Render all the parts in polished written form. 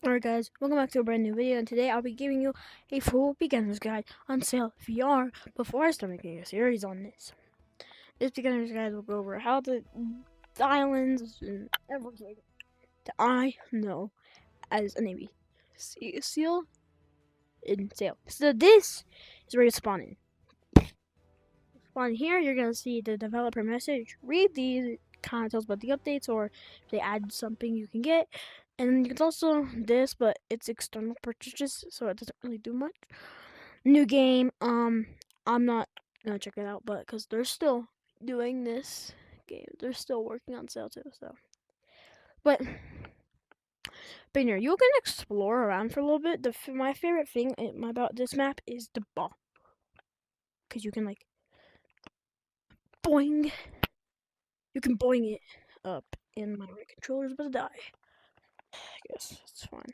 Alright guys, welcome back to a brand new video, and today I'll be giving you a full beginner's guide on Sail VR before I start making a series on this. This beginner's guide will go over how the islands and everything that I know as a Navy SEAL in Sail. So this is where you spawn in. Spawn here, you're going to see the developer message. Read these, it kind of tells about the updates, or if they add something you can get. And you can also this, but it's external purchases, so it doesn't really do much. New game. I'm not gonna check it out, but because they're still doing this game, they're still working on sale too. So, but Banner, you can explore around for a little bit. My favorite thing about this map is the ball, because you can like boing. You can boing it up, and my right controller's about to die. I guess it's fine.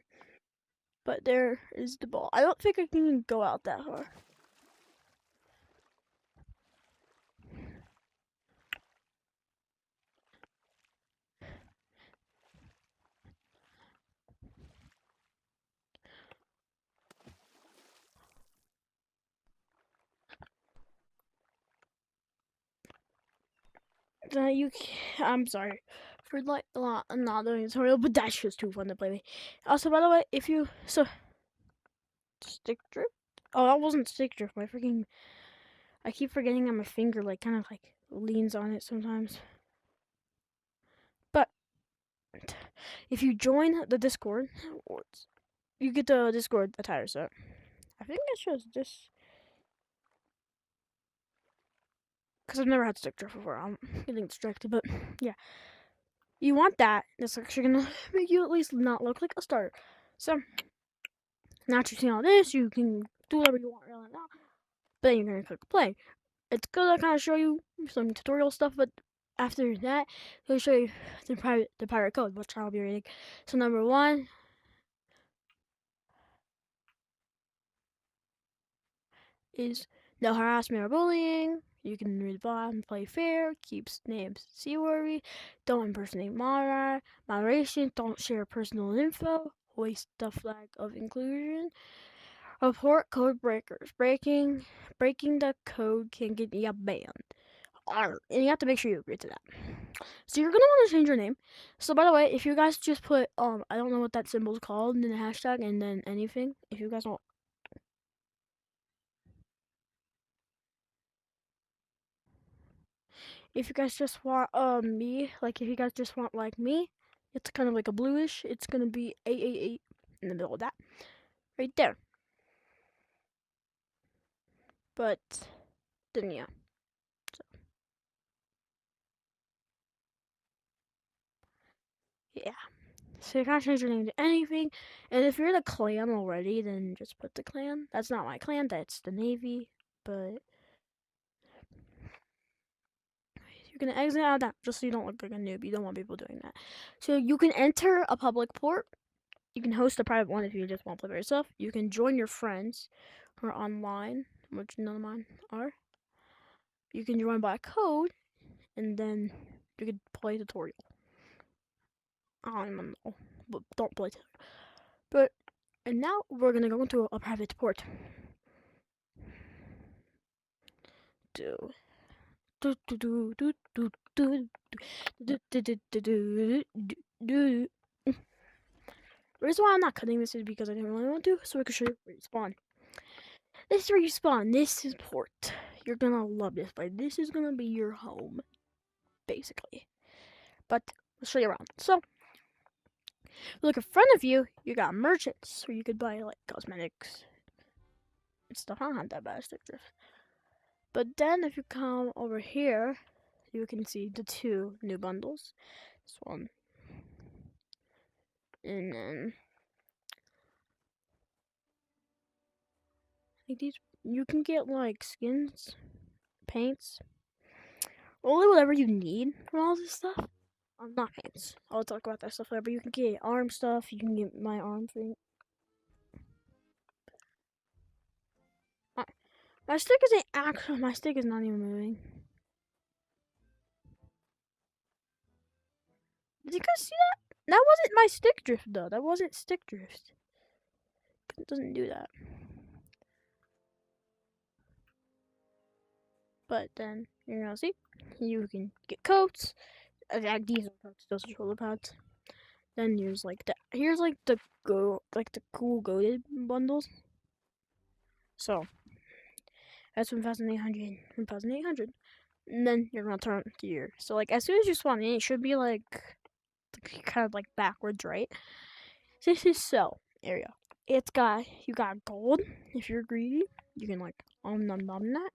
But there is the ball. I don't think I can go out that far. I'm sorry for like not doing a tutorial, but that's just too fun to play with. Also, by the way, if you stick drift. Oh, that wasn't stick drift. I keep forgetting that my finger like kind of like leans on it sometimes. But if you join the Discord, you get the Discord attire set. I think it's just this because I've never had stick drift before. I'm getting distracted, but yeah. You want that. That's actually gonna make you at least not look like a starter. So, now that you've seen all this, you can do whatever you want right now. But then you're gonna click play. It's gonna kind of show you some tutorial stuff, but after that, it'll show you the pirate code, which I'll be reading. So number one is no harassment or bullying. You can read the bottom, play fair, keeps names seaworthy, don't impersonate moderation, don't share personal info, hoist the flag of inclusion, report code breakers. Breaking the code can get you banned. And you have to make sure you agree to that. So you're gonna want to change your name. So by the way, if you guys just put I don't know what that symbol is called, and then a hashtag and then anything. If you guys want, if you guys just want me, like if you guys just want like me, it's kind of like a bluish. It's gonna be 888 in the middle of that, right there. But then yeah, so yeah. So you can't change your name to anything. And if you're the clan already, then just put the clan. That's not my clan, that's the Navy. But you're gonna exit out of that just so you don't look like a noob. You don't want people doing that. So you can enter a public port. You can host a private one if you just want to play by yourself. You can join your friends who are online, which none of mine are. You can join by code, and then you can play tutorial. I don't even know, but don't play tutorial. But and now we're gonna go into a private port. Do do do do do do do do do do do do. The reason why I'm not cutting this is because I didn't really want to, so I can show you where you spawn. This is where you spawn. This is port. You're gonna love this place. This is gonna be your home, basically. But I'll show you around. So, look in front of you. You got merchants, where you could buy like cosmetics and stuff. I don't have that bad stick drift. But then if you come over here, you can see the two new bundles. This one, and then like these. You can get like skins, paints, only whatever you need from all this stuff. Not paints. I'll talk about that stuff later. But you can get arm stuff. You can get my arm thing. My stick isn't actually. My stick is not even moving. Did you guys see that? That wasn't my stick drift though. That wasn't stick drift. It doesn't do that. But then you're gonna see you can get coats. These are coats. Those are shoulder pads. Then here's like the cool goated bundles. So that's 1,800. 1,800. And then you're gonna turn to your so like as soon as you spawn in, it should be like kind of like backwards, right? This is sell area. It's got you got gold. If you're greedy, you can like nom nom that,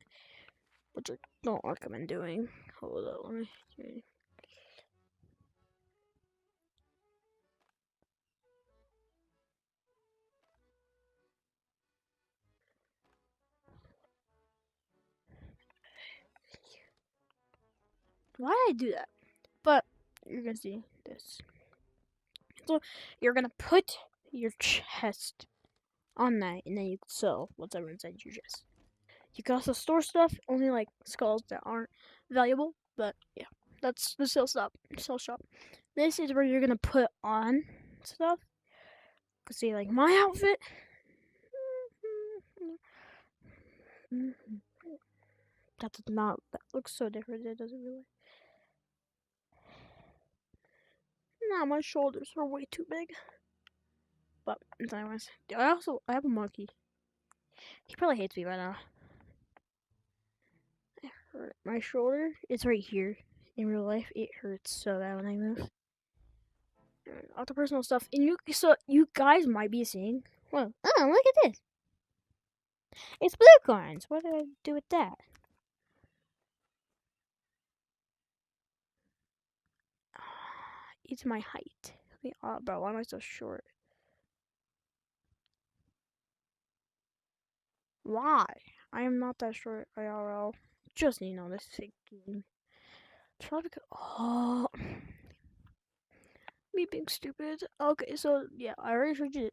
which I don't recommend doing. Hold on, let me see. Why did I do that? But you're gonna see this. So you're gonna put your chest on that, and then you can sell whatever inside your chest. You can also store stuff, only like skulls that aren't valuable. But yeah, that's the sell shop. This is where you're gonna put on stuff. See, like my outfit. That does not. That looks so different. It doesn't really. Nah, my shoulders are way too big. But anyways, I have a monkey. He probably hates me right now. It hurt. My shoulder is right here. In real life, it hurts so bad when I move. All the personal stuff, and you guys might be seeing. Well, oh, look at this! It's blue coins. What did I do with that? It's my height. Bro, why am I so short? Why? I am not that short, IRL. Just need to know this fake game. Oh, me being stupid. Okay, so yeah, I already showed you.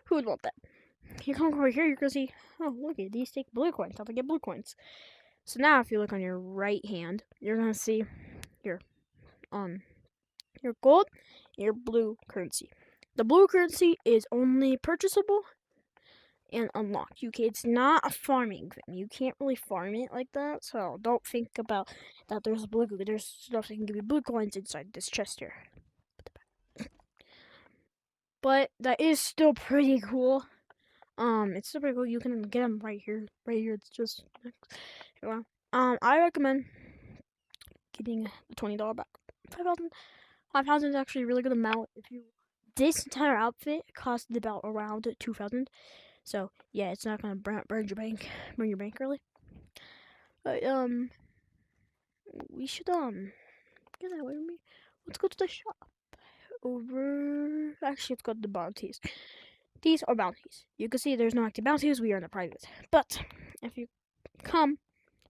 Who would want that? You come over here, you're gonna see. Oh, look at these take blue coins. How to get blue coins. So now, if you look on your right hand, you're gonna see your your gold, your blue currency. The blue currency is only purchasable and unlocked. It's not a farming thing. You can't really farm it like that. So don't think about that. There's stuff that can give you blue coins inside this chest here. But that is still pretty cool. It's still pretty cool. You can get them right here. Right here. It's just I recommend getting the $20 back. 5,000. 5,000 is actually a really good amount. This entire outfit costed about around 2,000. So yeah, it's not gonna burn your bank early. But we should get that away from me. Let's go to the shop. Actually, let's go to the bounties. These are bounties. You can see there's no active bounties. We are in a private. But if you come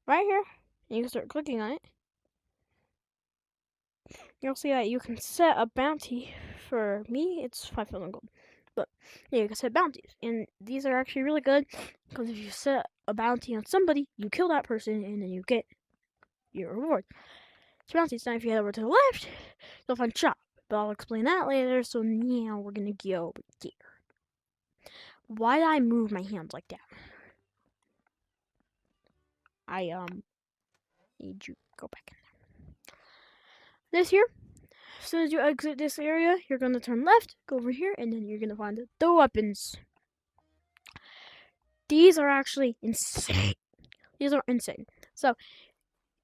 right here and you start clicking on it, you'll see that you can set a bounty. For me, it's 5,000 gold. But yeah, you can set bounties, and these are actually really good because if you set a bounty on somebody, you kill that person, and then you get your reward. It's bounties. Now, if you head over to the left, you'll find shop. But I'll explain that later. So now we're gonna go over here. Why did I move my hands like that? I need you to go back in there. This here. As soon as you exit this area, you're gonna turn left, go over here, and then you're gonna find the weapons. These are actually insane. These are insane. So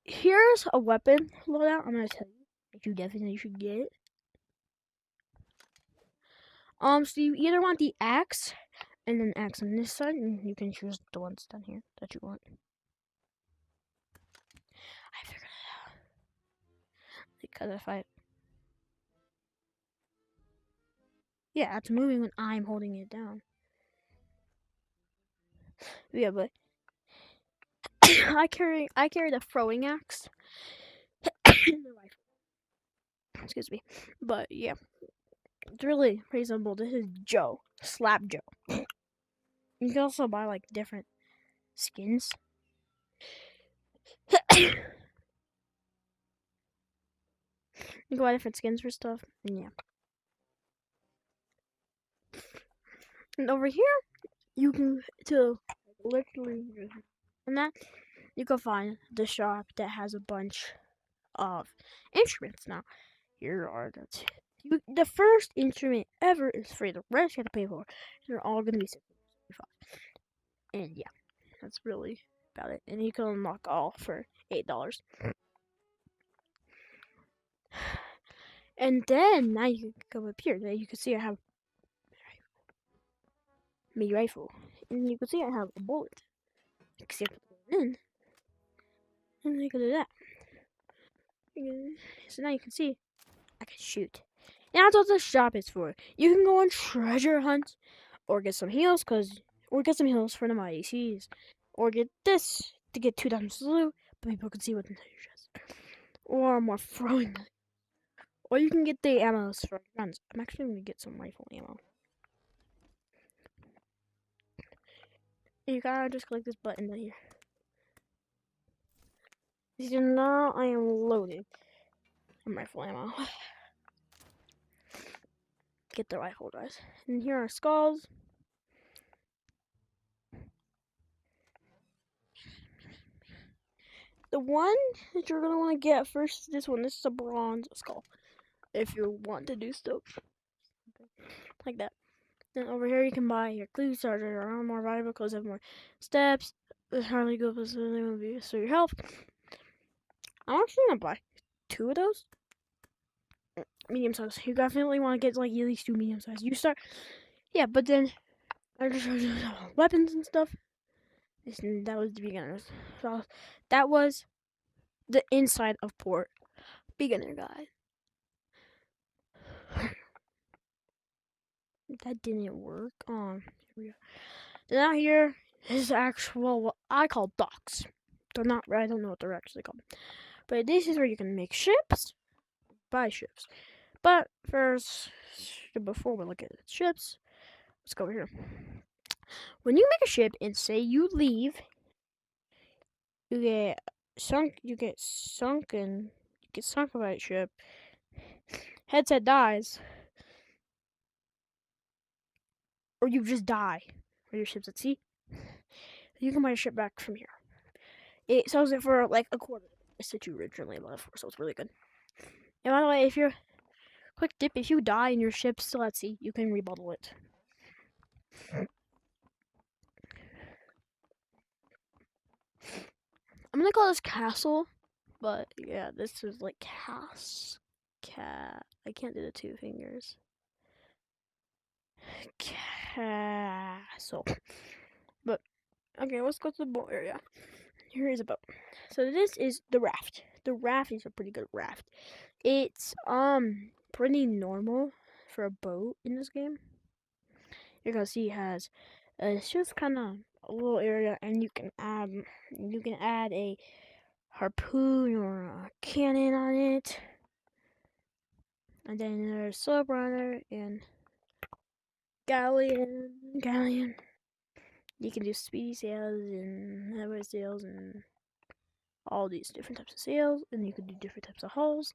here's a weapon loadout. I'm gonna tell you that you definitely should get. So you either want the axe and then axe on this side, and you can choose the ones down here that you want. I figured it out. Because if I it's moving when I'm holding it down. Yeah, but I carry the throwing axe. The rifle. Excuse me. But yeah. It's really pretty simple. This is Joe. Slap Joe. You can also buy like different skins. You can buy different skins for stuff. And yeah. And over here, you can to literally and that you can find the shop that has a bunch of instruments. Now, here are the first instrument ever is free. The rest you have to pay for. They're all gonna be $65. And yeah, that's really about it. And you can unlock all for $8. And then now you can come up here. Now you can see I have me rifle, and you can see I have a bullet. You can see I put it in, and then you can do that. So now you can see I can shoot. And that's what the shop is for. You can go on treasure hunts, or get some heals, or get some heals for the IECs, or get this to get 2 times the loot, but people can see what's in the chest. Or more throwing. Or you can get the ammos for guns. I'm actually gonna get some rifle ammo. You gotta just click this button right here. So now I am loaded. I'm rifle ammo. Get the rifle, guys. And here are skulls. The one that you're gonna want to get first is this one. This is a bronze skull. If you want to do stuff like that. Then over here you can buy your clue starter or more valuable because have more steps. This hardly good because they will be so your health. I'm actually gonna buy 2 of those. Medium size. You definitely want to get like at least 2 medium size. You start, yeah, but then I just weapons and stuff. That was the beginners. So that was the inside of port beginner guide. That didn't work. Here we go. Then out here is actual what I call docks. They're not. I don't know what they're actually called. But this is where you can make ships, buy ships. But first, before we look at ships, let's go over here. When you make a ship and say you leave, you get sunk. You get sunken. You get sunk by a ship. Headset dies, or you just die, or your ship's at sea. You can buy a ship back from here. It sells it for like a quarter that you originally bought it for, so it's really good. And by the way, if you're quick tip, if you die and your ship's still at sea, you can rebottle it. I'm gonna call this castle, but yeah, this is like I can't do the 2 fingers. Castle. But okay, let's go to the boat area. Here is a boat. So this is the raft. The raft is a pretty good raft. It's pretty normal for a boat in this game. You're gonna see it has it's just kind of a little area, and you can add a harpoon or a cannon on it, and then there's subrunner and galleon. You can do speedy sails and heavy sails and all these different types of sails, and you can do different types of hulls.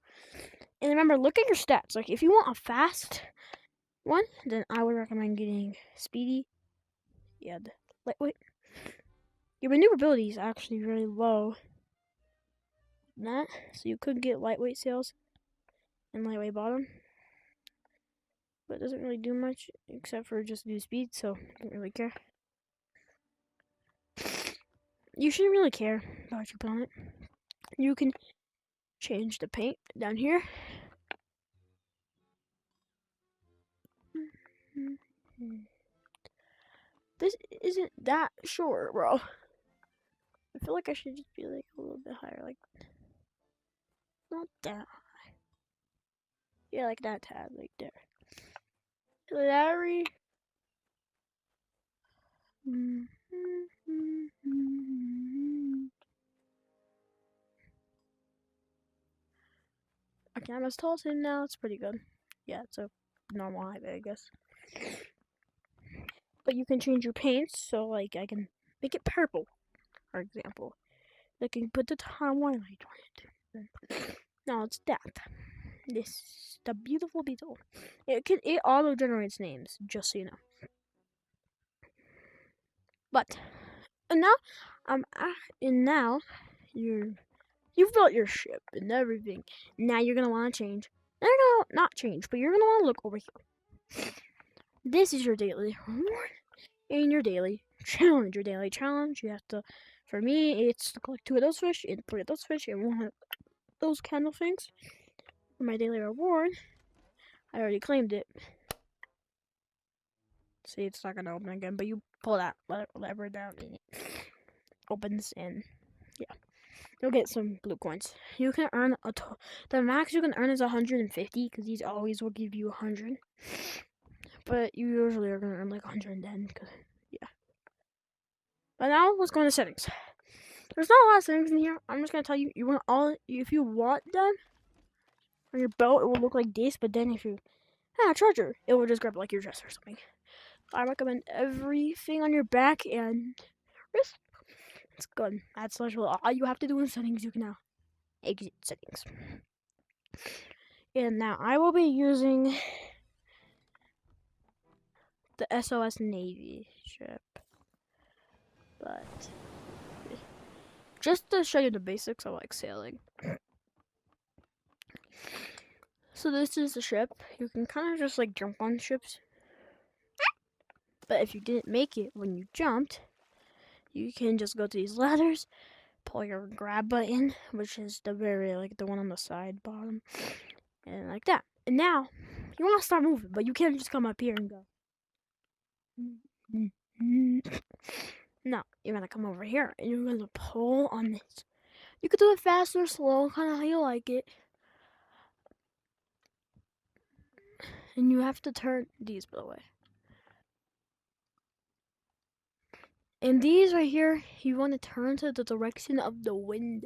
And remember, look at your stats. Like if you want a fast one, then I would recommend getting speedy. Yeah, the lightweight. Your maneuverability is actually really low. That so you could get lightweight sails and lightweight bottom, but it doesn't really do much except for just do speed. So I don't really care. You shouldn't really care about what you put on it. You can change the paint down here. This isn't that short, bro. I feel like I should just be like a little bit higher, like not that high. Yeah, like that tab, like there. Larry. Okay, I'm as tall as him now. It's pretty good. Yeah, it's a normal height, I guess. But you can change your paints, so like I can make it purple, for example. I can put the timeline light on it. Now it's that. This the beautiful beetle. It auto generates names, just so you know. But and now and now you've built your ship and everything. Now you're gonna want to change. Now you're gonna not change, but you're gonna want to look over here. This is your daily reward and your daily challenge. Your daily challenge, you have to. For me, it's to collect 2 of those fish and 3 of those fish and 1 of those candle things. For my daily reward, I already claimed it. See, it's not gonna open again, but you pull that lever down and it opens, and yeah, you'll get some blue coins. You can earn the max you can earn is 150 because these always will give you 100, but you usually are gonna earn like 110 because yeah. But now let's go into settings. There's not a lot of settings in here. I'm just gonna tell you, you want all if you want them on your belt, it will look like this. But then if you treasure, it will just grab like your dress or something. I recommend everything on your back and wrist. It's good. That's literally all you have to do in settings. You can now exit settings. And now I will be using the SOS Navy ship. But just to show you the basics of like sailing. So this is the ship. You can kind of just like jump on ships. But if you didn't make it when you jumped, you can just go to these ladders, pull your grab button, which is the the one on the side bottom, and like that. And now you want to start moving, but you can't just come up here and go. No, you're gonna come over here and you're gonna pull on this. You could do it fast or slow, kind of how you like it. And you have to turn these, by the way. And these right here, you want to turn to the direction of the wind.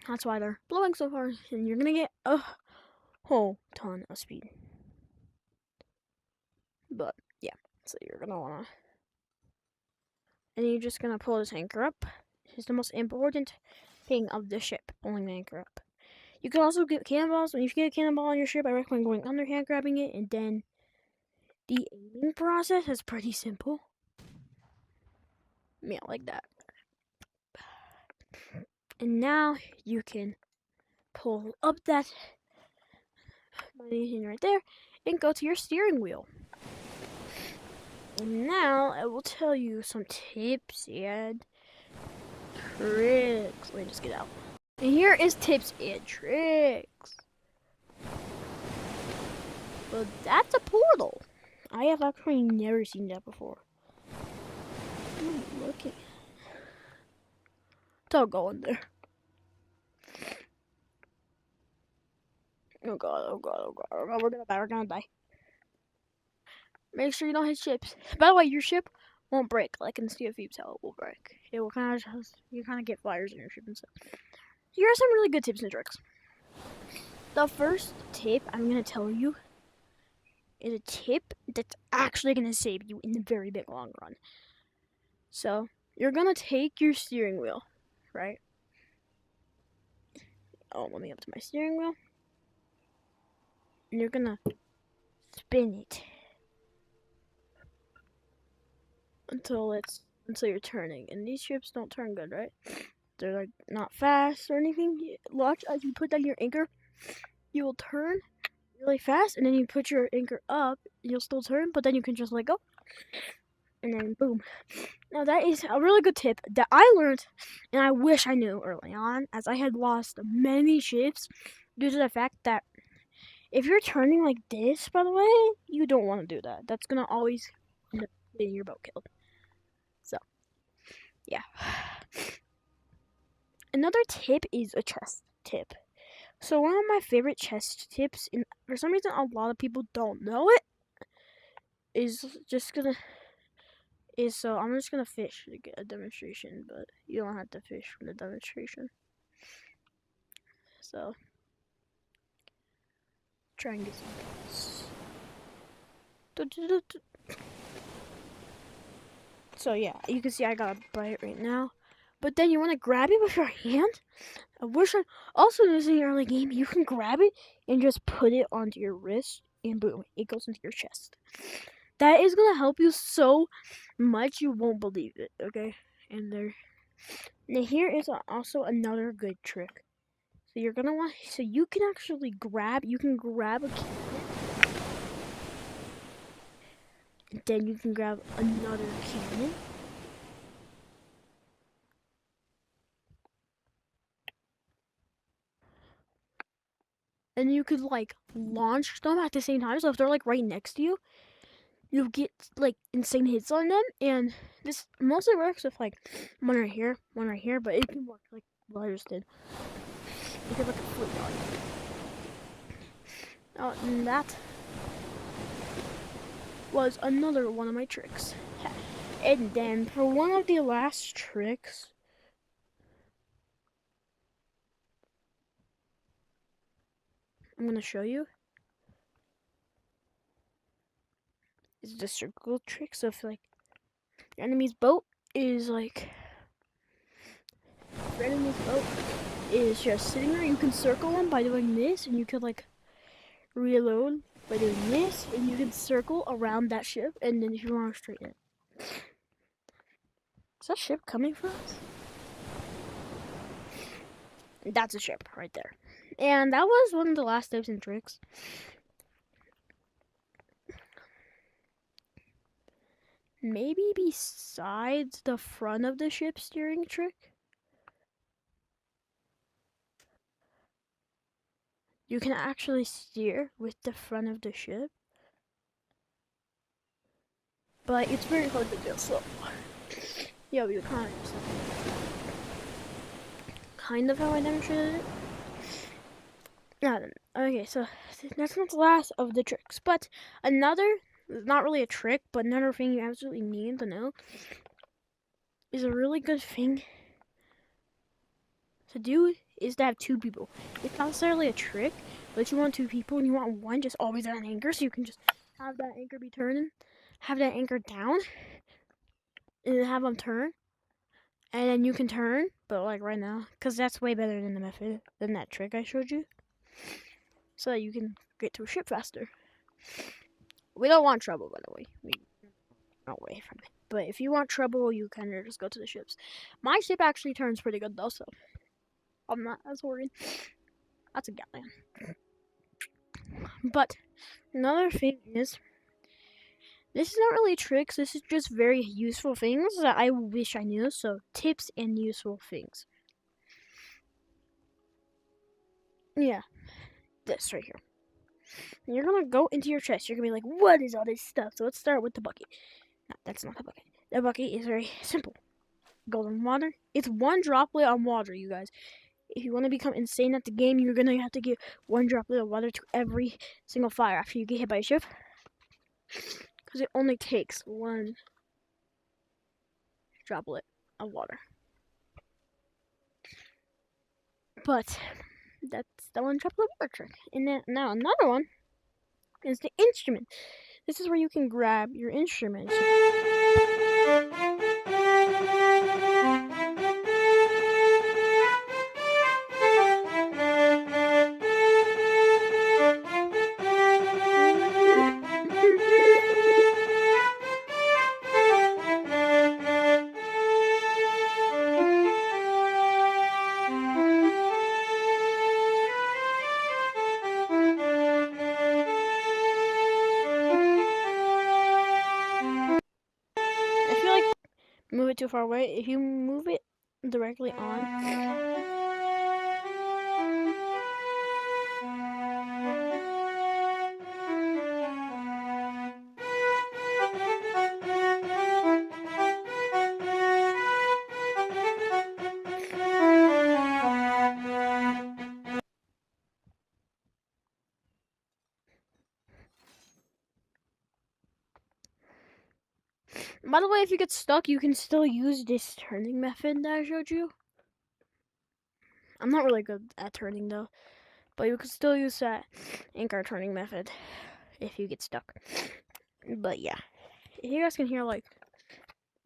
That's why they're blowing so hard, and you're gonna get a whole ton of speed. But yeah, so you're gonna wanna, and you're just gonna pull this anchor up. It's the most important thing of the ship, pulling the anchor up. You can also get cannonballs. When you get a cannonball on your ship, I recommend going underhand grabbing it, and then the aiming process is pretty simple. Yeah, like that. And now you can pull up that money right there and go to your steering wheel. And now I will tell you some tips and tricks. Let me just get out. And here is tips and tricks. Well, that's a portal. I have actually never seen that before. Look at. Don't go in there. Oh god, oh god, oh god, oh god, we're gonna die. Make sure you don't hit ships. By the way, your ship won't break. Like in Sea of Thieves, how it will break. It will kind of just, you kind of get fires in your ship and stuff. Here are some really good tips and tricks. The first tip I'm gonna tell you is a tip that's actually gonna save you in the very big long run. So you're gonna take your steering wheel, right? Oh, let me up to my steering wheel. And you're gonna spin it until you're turning. And these ships don't turn good, right? They're like not fast or anything. Watch as you put down your anchor, you will turn really fast, and then you put your anchor up, and you'll still turn, but then you can just let go, and then boom. Now that is a really good tip that I learned, and I wish I knew early on, as I had lost many ships due to the fact that if you're turning like this, by the way, you don't want to do that. That's gonna always end up getting your boat killed. So, yeah. Another tip is a chest tip. So one of my favorite chest tips, and for some reason a lot of people don't know it, is so I'm just gonna fish to get a demonstration, but you don't have to fish from the demonstration. So try and get some. So yeah, you can see I got a bite right now. But then you want to grab it with your hand. I wish I also in this early game you can grab it and just put it onto your wrist and boom, it goes into your chest. That is gonna help you so much you won't believe it. Okay, and there. Now here is also another good trick. So you're gonna want so you can actually grab a cannon, and then you can grab another cannon. And you could like launch them at the same time. So if they're like right next to you, you'll get like insane hits on them. And this mostly works with like one right here, but it can work like what I just did. You could like a flip dog. And that was another one of my tricks. And then for one of the last tricks, I'm gonna show you is the circle trick. So if like your enemy's boat is like your enemy's boat is just sitting there, you can circle them by doing this, and you could like reload by doing this, and you can circle around that ship, and then if you want to straighten it. Is that ship coming for us? That's a ship right there. And that was one of the last tips and tricks. Maybe besides the front of the ship steering trick, you can actually steer with the front of the ship. But it's very hard to do, so yeah, we kind of how I demonstrated it. Okay, so that's not the last of the tricks, but another, not really a trick, but another thing you absolutely need to know is a really good thing to do is to have two people. It's not necessarily a trick, but you want two people and you want one just always at an anchor, so you can just have that anchor be turning, have that anchor down, and have them turn, and then you can turn, but like right now, because that's way better than the method, than that trick I showed you, so that you can get to a ship faster. We don't want trouble, by the way. We are away from it. But if you want trouble, you kind of just go to the ships. My ship actually turns pretty good though, so I'm not as worried. That's a galleon. But another thing is, this is not really tricks. This is just very useful things that I wish I knew. So tips and useful things. Yeah, this right here. And you're gonna go into your chest. You're gonna be like, what is all this stuff? So let's start with the bucket. No, that's not the bucket. The bucket is very simple. Golden water. It's one droplet on water, you guys. If you want to become insane at the game, you're gonna have to give one droplet of water to every single fire after you get hit by a ship. Because it only takes one droplet of water. But that's the one droplet of water trick. And then now another one is the instrument. This is where you can grab your instruments. Move it too far away. If you move it directly on, by the way, if you get stuck, you can still use this turning method that I showed you. I'm not really good at turning though, but you can still use that anchor turning method if you get stuck. But yeah, if you guys can hear like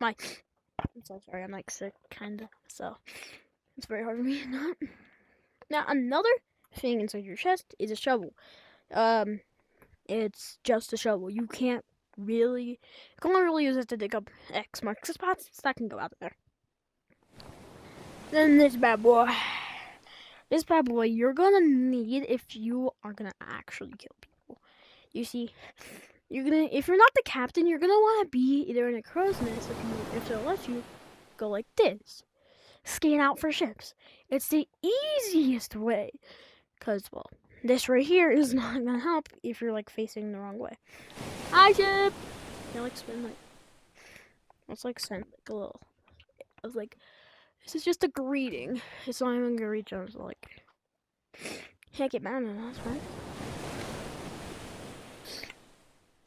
I'm so sorry, I'm like sick, kinda. So it's very hard for me not. Now another thing inside your chest is a shovel. It's just a shovel. You can only really use it to dig up X marks the spots. So that can go out there. Then this bad boy. This bad boy you're gonna need if you are gonna actually kill people. You see, if you're not the captain, you're gonna want to be either in a crow's nest if they'll let you go like this. Scan out for ships. It's the easiest way. Cause well, this right here is not gonna help if you're like facing the wrong way. Hi ship. They like spin like. It's like sent like a little. I was like, this is just a greeting. It's not even gonna reach out. So like, can't get mad at us, right?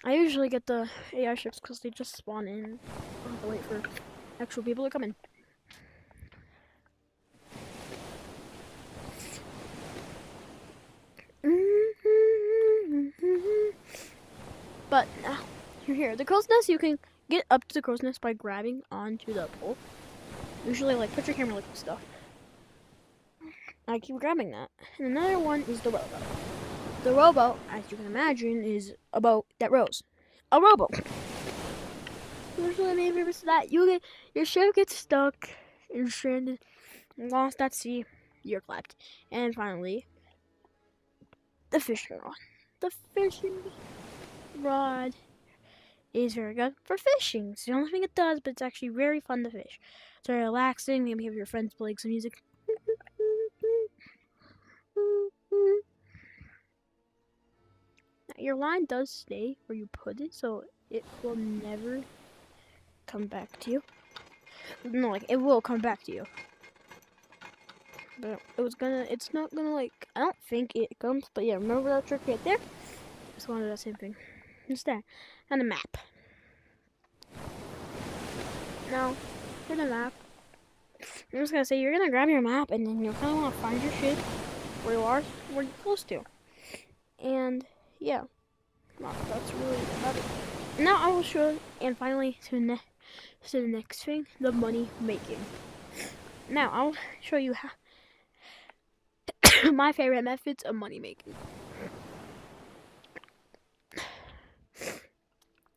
I usually get the AI ships because they just spawn in. I have to wait for actual people to come in. But now you're here. The crow's nest, you can get up to the crow's nest by grabbing onto the pole. Usually, like, put your camera like this stuff. I keep grabbing that. And another one is the rowboat. The rowboat, as you can imagine, is a boat that rows. A rowboat. Usually, the main purpose of that, your ship gets stuck, you're stranded, lost at sea, you're clapped. And finally, the fishing rod. The fishing rod is very good for fishing. It's the only thing it does, but it's actually very fun to fish. It's very relaxing. Maybe have your friends playing some music. Now, your line does stay where you put it, so it will never come back to you. No, like, it will come back to you. But it's not gonna, like, I don't think it comes, but yeah, remember that trick right there? Just wanted that same thing. It's there. And a map. Now, for the map, I'm just gonna say you're gonna grab your map and then you're gonna wanna find your ship where you are, where you're close to. And yeah, well, that's really about it. Now I will show you, and finally to the next thing, the money making. Now I'll show you how my favorite methods of money making.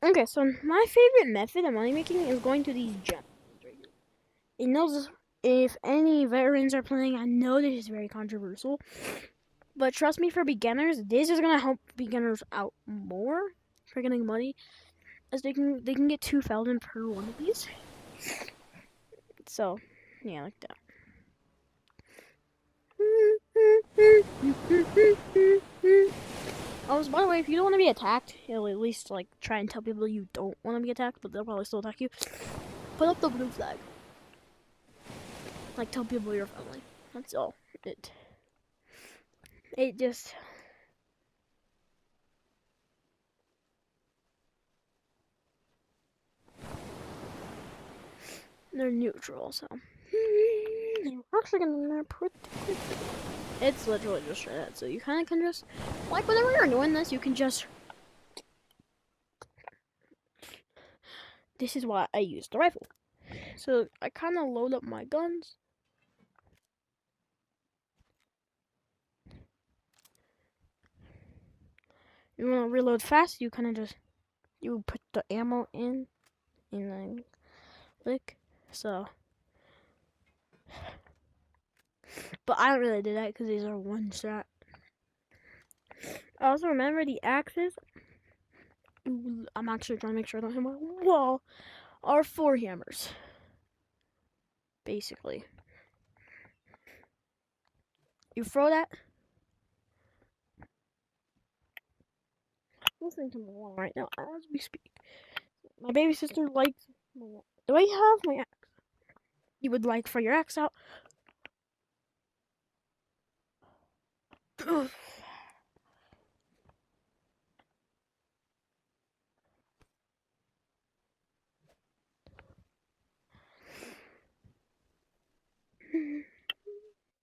Okay, so my favorite method of money making is going to these gems right here. And those, if any veterans are playing, I know this is very controversial, but trust me, for beginners, this is gonna help beginners out more for getting money, as they can get 2,000 per one of these. So, yeah, like that. Oh, by the way, if you don't want to be attacked, you'll at least like try and tell people you don't want to be attacked, but they'll probably still attack you. Put up the blue flag. Like, tell people you're friendly. That's all. It just. They're neutral, so. They're actually gonna pretty quick. It's literally just that, so you kind of can just, like, whenever you're doing this, you can just. This is why I use the rifle. So I kind of load up my guns. You want to reload fast, you kind of just, you put the ammo in and then click. So, but I don't really do that because these are one shot. Also, remember the axes. I'm actually trying to make sure I don't hit my wall. Are 4 hammers, basically. You throw that. Listening to my wall right now as we speak. My baby sister likes my wall. Do I have my axe? You would like for your axe out.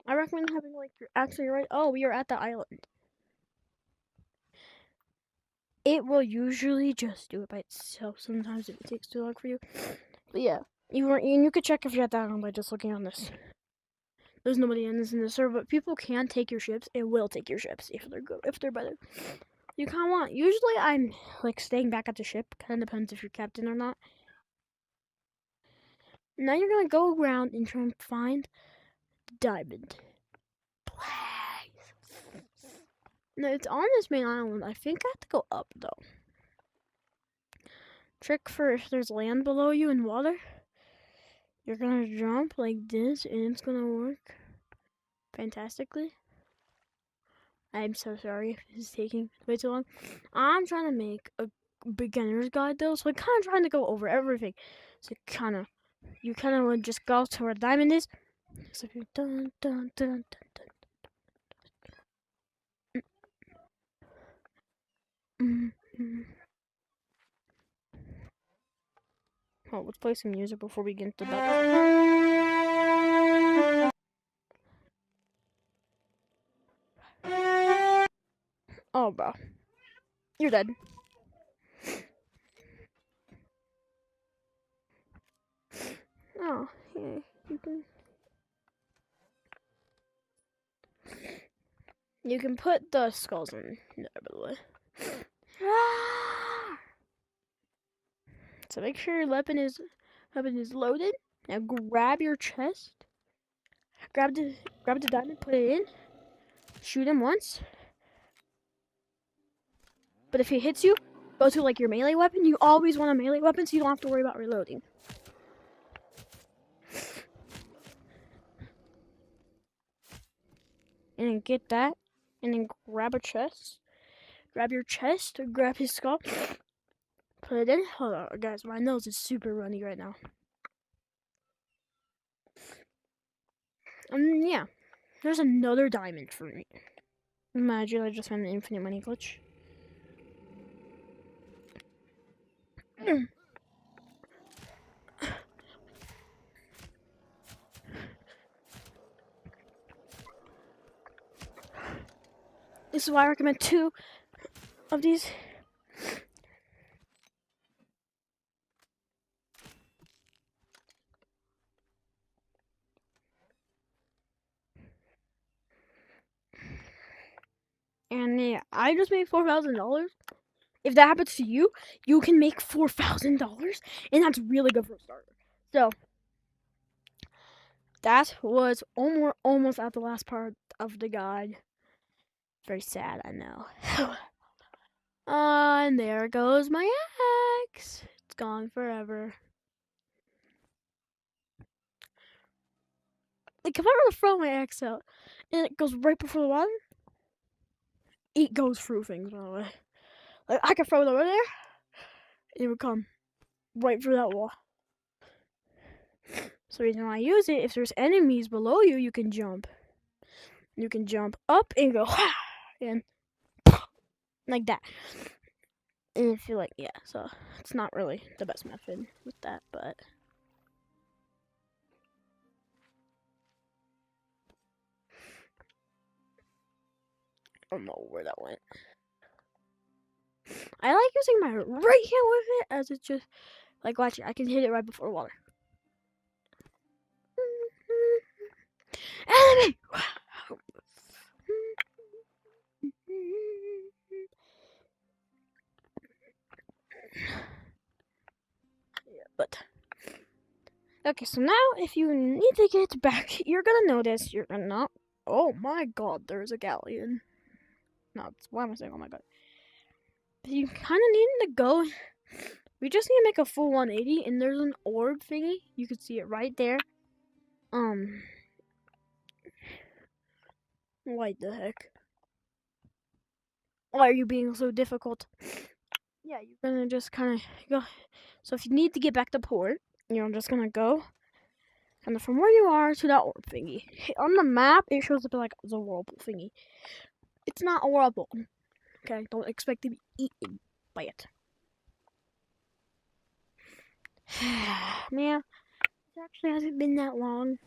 I recommend having like your axe on your right. Oh, we are at the island. It will usually just do it by itself sometimes if it takes too long for you. But yeah, you could check if you're at that island by just looking on this. There's nobody in this server, but people can take your ships and will take your ships if they're good, if they're better. You kind of want. Usually, I'm like staying back at the ship. Kind of depends if you're captain or not. Now you're gonna go around and try and find the diamond. Please. No, it's on this main island. I think I have to go up though. Trick for if there's land below you and water. You're gonna jump like this, and it's gonna work fantastically. I'm so sorry if this is taking way too long. I'm trying to make a beginner's guide though, so I'm kind of trying to go over everything. So you kind of would just go to where the diamond is. So if you dun dun dun dun dun. Oh, let's play some music before we get into that. Oh, bro. You're dead. Oh, yeah, you can put the skulls in there, by the way. So make sure your weapon is loaded. Now grab your chest. Grab the diamond, put it in. Shoot him once. But if he hits you, go to like your melee weapon. You always want a melee weapon so you don't have to worry about reloading. And then get that. And then grab a chest. Grab your chest. Grab his skull. Put it in. Hold on, guys. My nose is super runny right now. Yeah. There's another diamond for me. Imagine I just found an infinite money glitch. This is why I recommend 2 of these. And yeah, I just made $4,000. If that happens to you, you can make $4,000, and that's really good for a starter. So that was almost at the last part of the guide. Very sad, I know. And there goes my axe. It's gone forever. Like if I were to throw my axe out and it goes right before the water, it goes through things, by the way. Like I could throw it over there, and it would come right through that wall. So the reason why I use it, if there's enemies below you, you can jump. You can jump up and go, and like that. And if you're like, yeah, so it's not really the best method with that, but I don't know where that went. I like using my right hand with it, as it's just like, watch it, I can hit it right before water. Enemy! Yeah, but okay, so now if you need to get back, you're gonna notice you're not. Oh my god, there's a galleon. No, why am I saying oh my god? You kind of need to go. We just need to make a full 180, and there's an orb thingy. You can see it right there. What the heck? Why are you being so difficult? Yeah, you're gonna just kind of go. So if you need to get back to port, you're just gonna go kind of from where you are to that orb thingy. On the map, it shows up like the whirlpool thingy. It's not a whirlpool. Okay, don't expect to be eaten by it. Man, it actually hasn't been that long.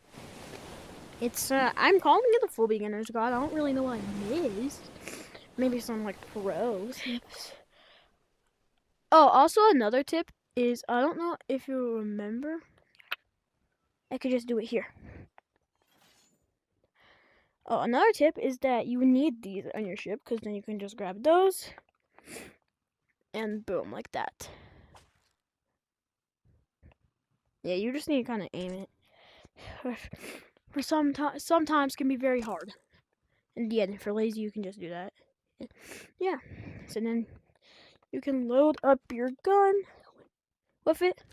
It's I'm calling it a full beginner's guide. I don't really know what I missed. Maybe some like pro tips. Oh, also another tip. is, I don't know if you remember, I could just do it here. Oh, another tip is that you need these on your ship because then you can just grab those and boom, like that. Yeah, you just need to kind of aim it. For sometimes can be very hard. And yeah, if you're lazy, you can just do that. Yeah. So then you can load up your gun with it.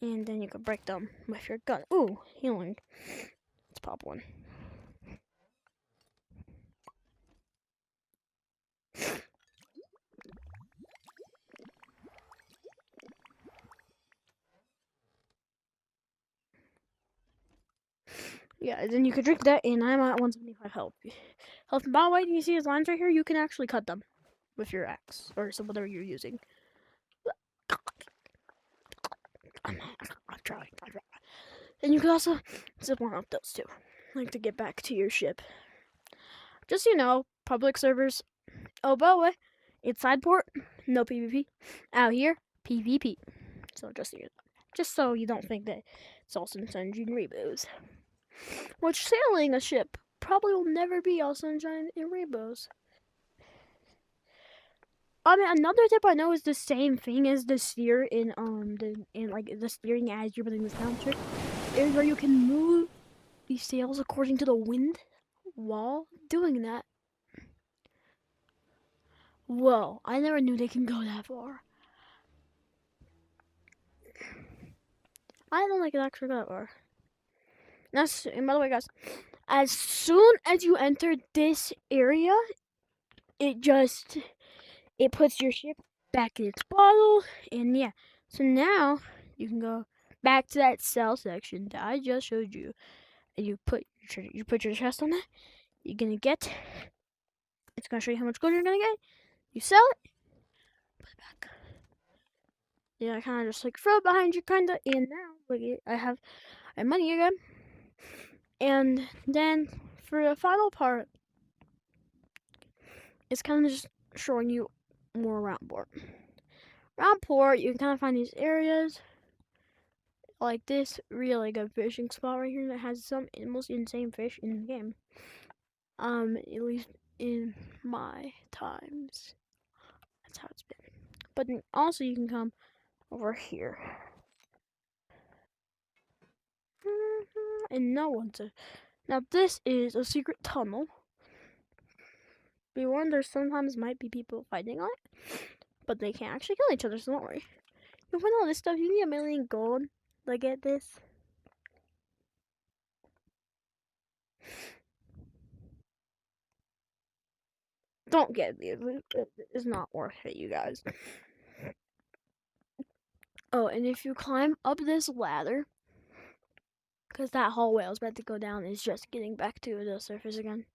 And then you can break them with your gun. Ooh, healing. Let's pop one. Yeah, and then you can drink that, and I'm at 175 health. Health. By the way, do you see his lines right here? You can actually cut them with your axe or some whatever you're using. I'm trying. And you can also zip one up those too, like to get back to your ship. Just so you know, public servers. Oh, by the way, inside port, no PvP. Out here, PvP. So just so you don't think that it's all sunshine and rainbows. Which sailing a ship probably will never be all sunshine and rainbows. I mean, another tip I know is the same thing as the steer in the steering as you're building this trick is where you can move the sails according to the wind while doing that. Whoa, I never knew they can go that far. I didn't know they could actually go that far. And by the way, guys, as soon as you enter this area, it puts your ship back in its bottle, and yeah. So now you can go back to that sell section that I just showed you, and you put your chest on that. You're gonna get. It's gonna show you how much gold you're gonna get. You sell it, put it back. Yeah, I kind of just like throw it behind you, kinda, and now look, I have money again. And then for the final part, it's kind of just showing you more around port. Around port, you can kind of find these areas like this really good fishing spot right here that has some most insane fish in the game. At least in my times, that's how it's been. But then also you can come over here, and no one's now. This is a secret tunnel. Be warned, there sometimes might be people fighting on it, but they can't actually kill each other, so don't worry. You'll find all this stuff. You need 1,000,000 gold to get this. Don't get it. It's not worth it, you guys. Oh, and if you climb up this ladder, because that hallway I was about to go down is just getting back to the surface again.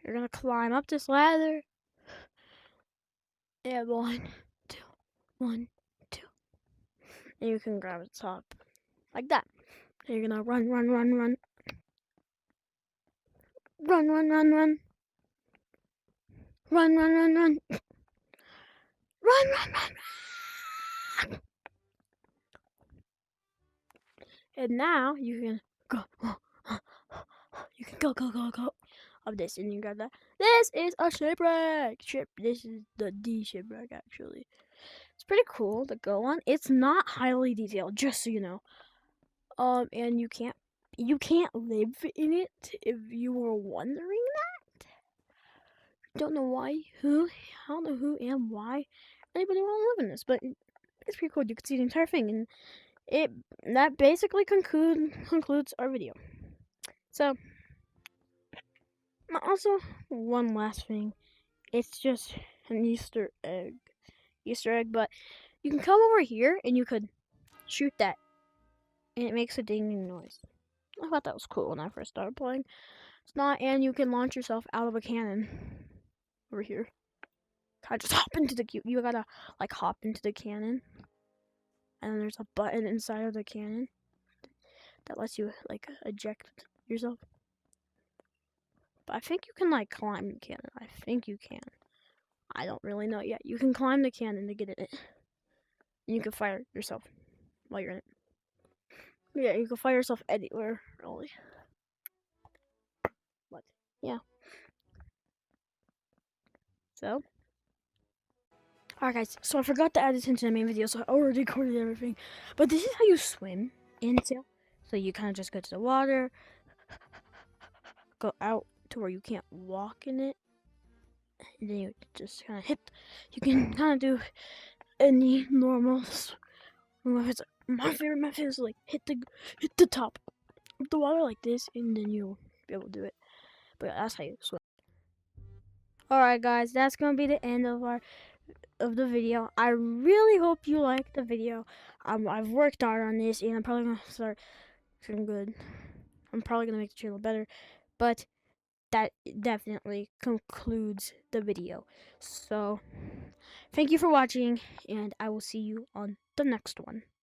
You're gonna climb up this ladder. Yeah, 1, 2, 1, 2. And you can grab the top. Like that. And you're gonna run, run, run, run. Run, run, run, run. Run, run, run, run. Run, run, run, run. And now you can go. You can go of this, and you got that. This is a shipwreck. This is the D shipwreck actually. It's pretty cool to go on. It's not highly detailed, just so you know. And you can't live in it if you were wondering that. Don't know why, how, the who, and why anybody want to live in this, but it's pretty cool. You can see the entire thing, and that basically concludes our video. So, also one last thing, it's just an Easter egg, but you can come over here and you could shoot that, and it makes a dinging noise. I thought that was cool when I first started playing. It's not, and you can launch yourself out of a cannon over here. Kind of just hop into the you gotta like hop into the cannon, and then there's a button inside of the cannon that lets you like eject yourself. But I think you can like climb the cannon. I think you can. I don't really know yet. You can climb the cannon to get in it. And you can fire yourself while you're in it. Yeah, you can fire yourself anywhere, really. But yeah. So alright guys, so I forgot to add this into the main video, so I already recorded everything. But this is how you swim in Sail. So you kind of just go to the water, go out to where you can't walk in it, and then you just kind of hit. You can kind of do any normal methods. My favorite method is like hit the top of the water like this, and then you'll be able to do it. But yeah, that's how you swim. Alright guys, that's gonna be the end of the video. I really hope you liked the video. I've worked hard on this, and I'm probably gonna start doing good. I'm probably gonna make the channel better, but that definitely concludes the video. So, thank you for watching, and I will see you on the next one.